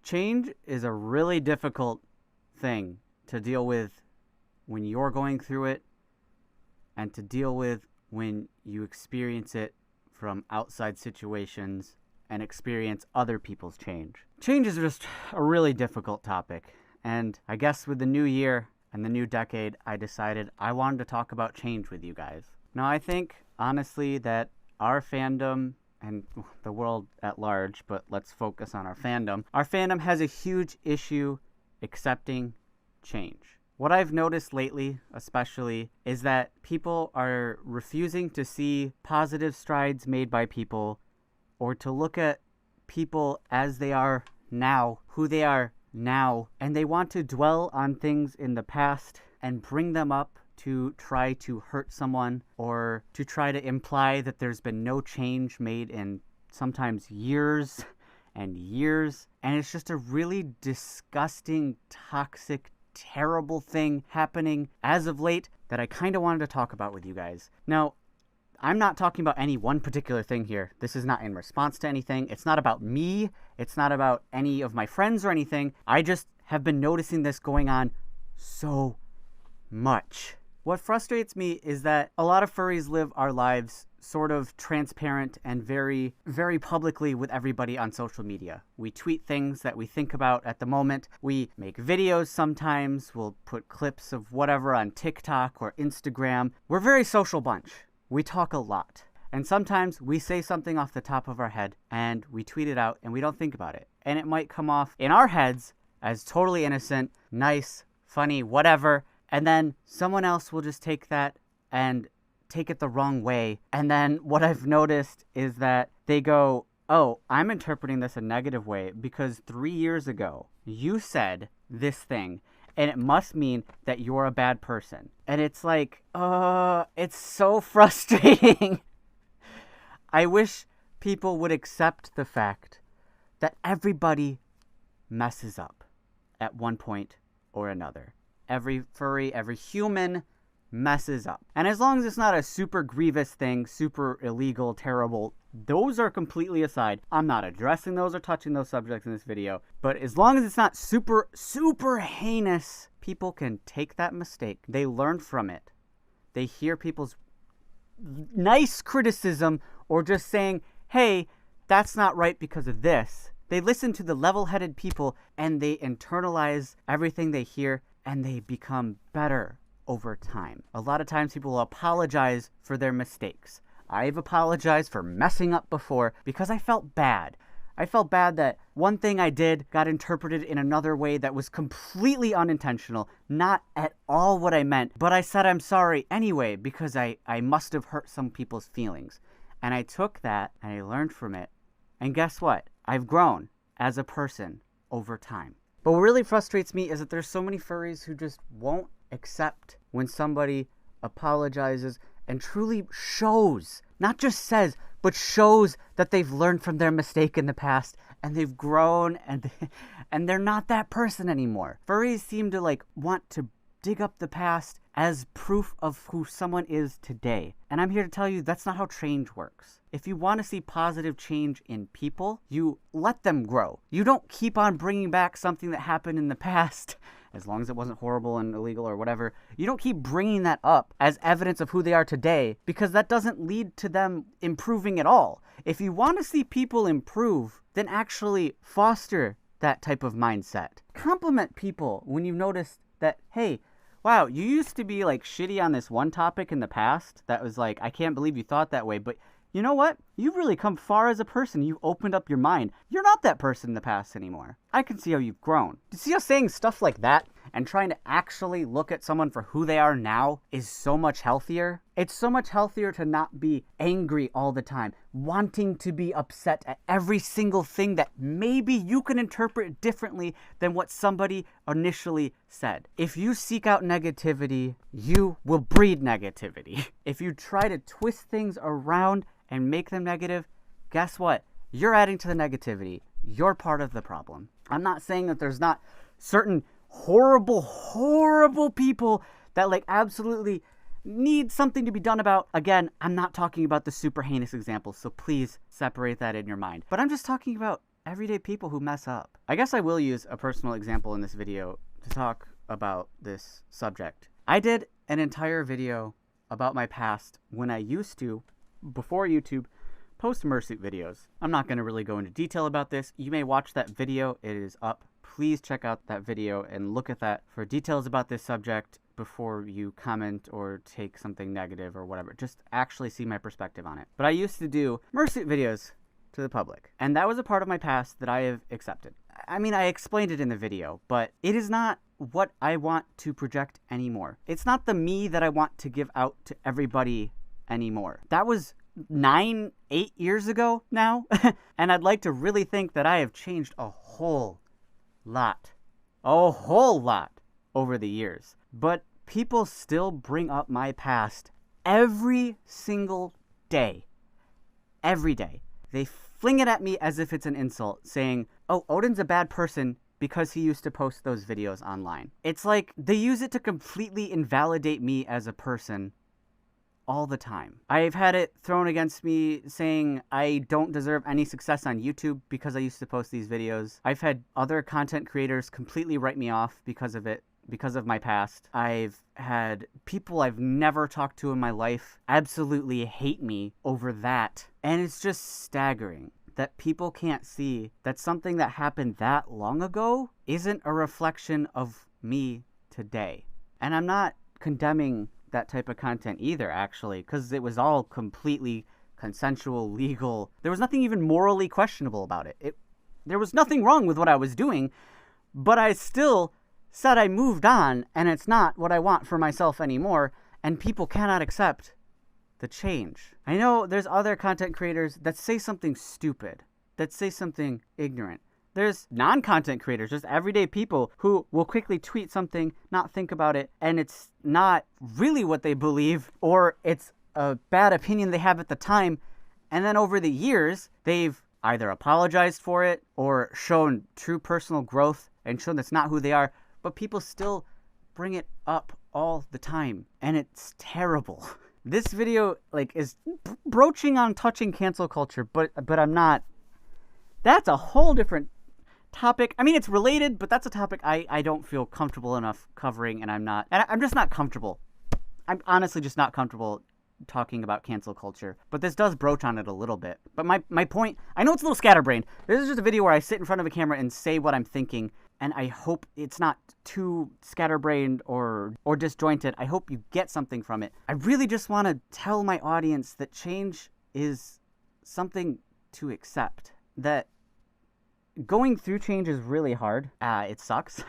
Change is a really difficult thing to deal with when you're going through it and to deal with when you experience it from outside situations and experience other people's change. Change is just a really difficult topic. And I guess with the new year and the new decade, I decided I wanted to talk about change with you guys. Now, I think, honestly, that our fandom and the world at large, but let's focus on our fandom has a huge issue accepting change. What I've noticed lately, especially, is that people are refusing to see positive strides made by people or to look at people as they are now, who they are now, and they want to dwell on things in the past and bring them up to try to hurt someone or to try to imply that there's been no change made in sometimes years and years. And it's just a really disgusting, toxic, terrible thing happening as of late that I kind of wanted to talk about with you guys. Now, I'm not talking about any one particular thing here. This is not in response to anything. It's not about me. It's not about any of my friends or anything. I just have been noticing this going on so much. What frustrates me is that a lot of furries live our lives sort of transparent and very, very publicly with everybody on social media. We tweet things that we think about at the moment. We make videos sometimes. We'll put clips of whatever on TikTok or Instagram. We're a very social bunch. We talk a lot. And sometimes we say something off the top of our head and we tweet it out and we don't think about it. And it might come off in our heads as totally innocent, nice, funny, whatever. And then someone else will just take that and take it the wrong way. And then what I've noticed is that they go, oh, I'm interpreting this a negative way because 3 years ago you said this thing. And it must mean that you're a bad person. And it's like, it's so frustrating. I wish people would accept the fact that everybody messes up at one point or another. Every furry, every human messes up. And as long as it's not a super grievous thing, super illegal, terrible, those are completely aside. I'm not addressing those or touching those subjects in this video. But as long as it's not super, super heinous, people can take that mistake. They learn from it. They hear people's nice criticism or just saying, hey, that's not right because of this. They listen to the level-headed people and they internalize everything they hear and they become better over time. A lot of times people will apologize for their mistakes. I've apologized for messing up before because I felt bad. I felt bad that one thing I did got interpreted in another way that was completely unintentional, not at all what I meant, but I said I'm sorry anyway because I must have hurt some people's feelings. And I took that and I learned from it. And guess what? I've grown as a person over time. But what really frustrates me is that there's so many furries who just won't accept when somebody apologizes and truly shows, not just says, but shows that they've learned from their mistake in the past and they've grown and they're not that person anymore. Furries seem to want to dig up the past as proof of who someone is today. And I'm here to tell you that's not how change works. If you want to see positive change in people, you let them grow. You don't keep on bringing back something that happened in the past, as long as it wasn't horrible and illegal or whatever. You don't keep bringing that up as evidence of who they are today because that doesn't lead to them improving at all. If you want to see people improve, then actually foster that type of mindset. Compliment people when you've noticed that, hey, wow, you used to be shitty on this one topic in the past that was I can't believe you thought that way, but you know what? You've really come far as a person. You've opened up your mind. You're not that person in the past anymore. I can see how you've grown. You see how saying stuff like that and trying to actually look at someone for who they are now is so much healthier? It's so much healthier to not be angry all the time, wanting to be upset at every single thing that maybe you can interpret differently than what somebody initially said. If you seek out negativity, you will breed negativity. If you try to twist things around and make them negative, guess what? You're adding to the negativity. You're part of the problem. I'm not saying that there's not certain horrible, horrible people that absolutely need something to be done about. Again, I'm not talking about the super heinous examples, so please separate that in your mind. But I'm just talking about everyday people who mess up. I guess I will use a personal example in this video to talk about this subject. I did an entire video about my past when I used to, before YouTube, post mersuit videos. I'm not going to really go into detail about this. You may watch that video. It is up. Please check out that video and look at that for details about this subject before you comment or take something negative or whatever. Just actually see my perspective on it. But I used to do mersuit videos to the public, and that was a part of my past that I have accepted. I mean, I explained it in the video, but it is not what I want to project anymore. It's not the me that I want to give out to everybody anymore. That was 8 years ago now, and I'd like to really think that I have changed a whole lot over the years. But people still bring up my past every single day. Every day. They fling it at me as if it's an insult, saying, oh, Odin's a bad person because he used to post those videos online. It's like they use it to completely invalidate me as a person all the time. I've had it thrown against me saying I don't deserve any success on YouTube because I used to post these videos. I've had other content creators completely write me off because of it, because of my past. I've had people I've never talked to in my life absolutely hate me over that. And it's just staggering that people can't see that something that happened that long ago isn't a reflection of me today. And I'm not condemning that type of content either, actually, because it was all completely consensual, legal. There was nothing even morally questionable about it. There was nothing wrong with what I was doing, but I still said I moved on, and it's not what I want for myself anymore, and people cannot accept the change. I know there's other content creators that say something stupid, that say something ignorant. There's non-content creators, just everyday people who will quickly tweet something, not think about it, and it's not really what they believe, or it's a bad opinion they have at the time, and then over the years, they've either apologized for it or shown true personal growth and shown that's not who they are, but people still bring it up all the time, and it's terrible. This video, is broaching on touching cancel culture, but I'm not. That's a whole different topic. I mean, it's related, but that's a topic I don't feel comfortable enough covering, and I'm just not comfortable. I'm honestly just not comfortable talking about cancel culture, but this does broach on it a little bit. But my point, I know it's a little scatterbrained. This is just a video where I sit in front of a camera and say what I'm thinking, and I hope it's not too scatterbrained or disjointed. I hope you get something from it. I really just want to tell my audience that change is something to accept, that going through change is really hard. It sucks.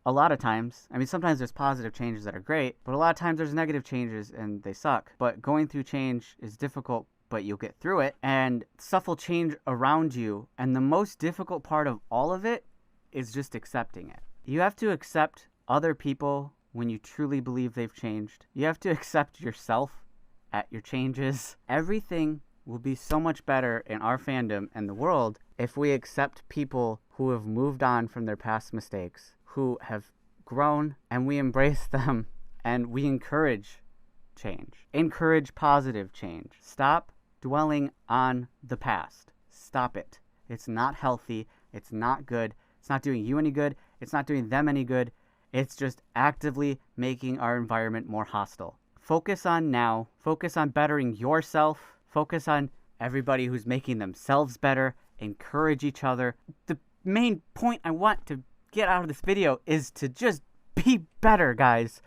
A lot of times. I mean, sometimes there's positive changes that are great, but a lot of times there's negative changes and they suck. But going through change is difficult, but you'll get through it, and stuff will change around you. And the most difficult part of all of it is just accepting it. You have to accept other people when you truly believe they've changed. You have to accept yourself at your changes. Everything will be so much better in our fandom and the world if we accept people who have moved on from their past mistakes, who have grown, and we embrace them, and we encourage change. Encourage positive change. Stop dwelling on the past. Stop it. It's not healthy. It's not good. It's not doing you any good. It's not doing them any good. It's just actively making our environment more hostile. Focus on now. Focus on bettering yourself. Focus on everybody who's making themselves better. Encourage each other. The main point I want to get out of this video is to just be better, guys.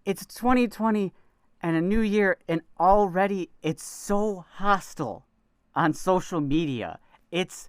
It's 2020 and a new year, and already it's so hostile on social media. It's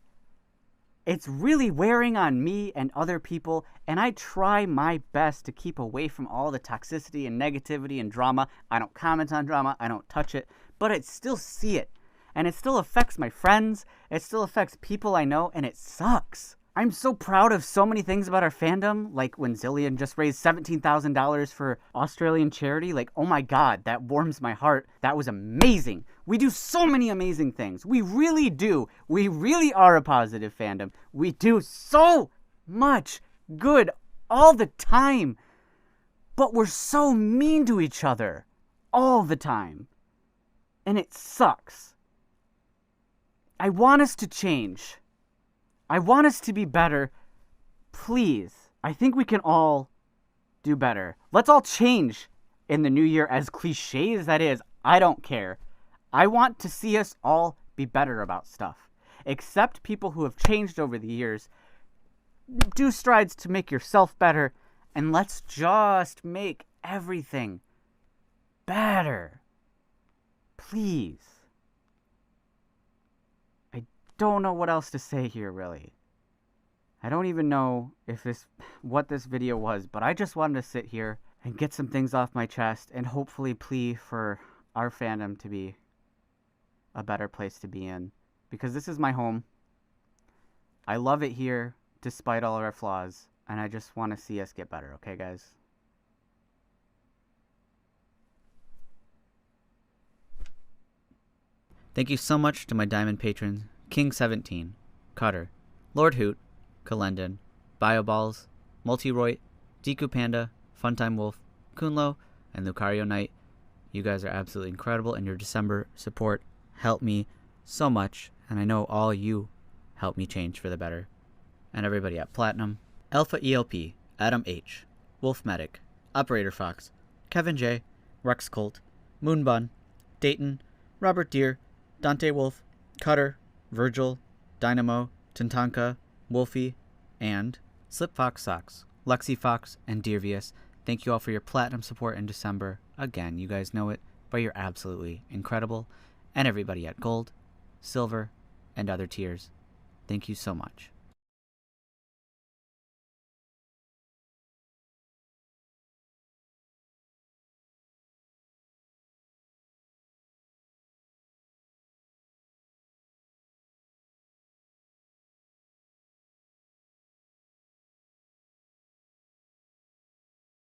really wearing on me and other people, and I try my best to keep away from all the toxicity and negativity and drama. I don't comment on drama. I don't touch it, but I still see it, and it still affects my friends. It still affects people I know, and it sucks. I'm so proud of so many things about our fandom, like when Zillion just raised $17,000 for Australian charity. Like, oh my God, that warms my heart. That was amazing. We do so many amazing things. We really do. We really are a positive fandom. We do so much good all the time. But we're so mean to each other all the time. And it sucks. I want us to change. I want us to be better. Please. I think we can all do better. Let's all change in the new year, as cliche as that is. I don't care. I want to see us all be better about stuff. Accept people who have changed over the years. Do strides to make yourself better. And let's just make everything better. Please. I don't know what else to say here, really. I don't even know what this video was, but I just wanted to sit here and get some things off my chest and hopefully plea for our fandom to be a better place to be in. Because this is my home. I love it here, despite all of our flaws, and I just want to see us get better, okay, guys? Thank you so much to my diamond patrons, King17, Cutter, Lord Hoot, Kalendon, Bioballs, Multiroy, Deku Panda, Funtime Wolf, Kunlo, and Lucario Knight. You guys are absolutely incredible, and your December support helped me so much, and I know all you helped me change for the better. And everybody at Platinum, Alpha ELP, Adam H, Wolf Medic, Operator Fox, Kevin J, Rex Colt, Moonbun, Dayton, Robert Deere, Dante Wolf, Cutter, Virgil, Dynamo, Tintanka, Wolfie, and Slip Fox Socks, Lexi Fox, and Deervius. Thank you all for your platinum support in December. Again, you guys know it, but you're absolutely incredible. And everybody at gold, silver, and other tiers, thank you so much.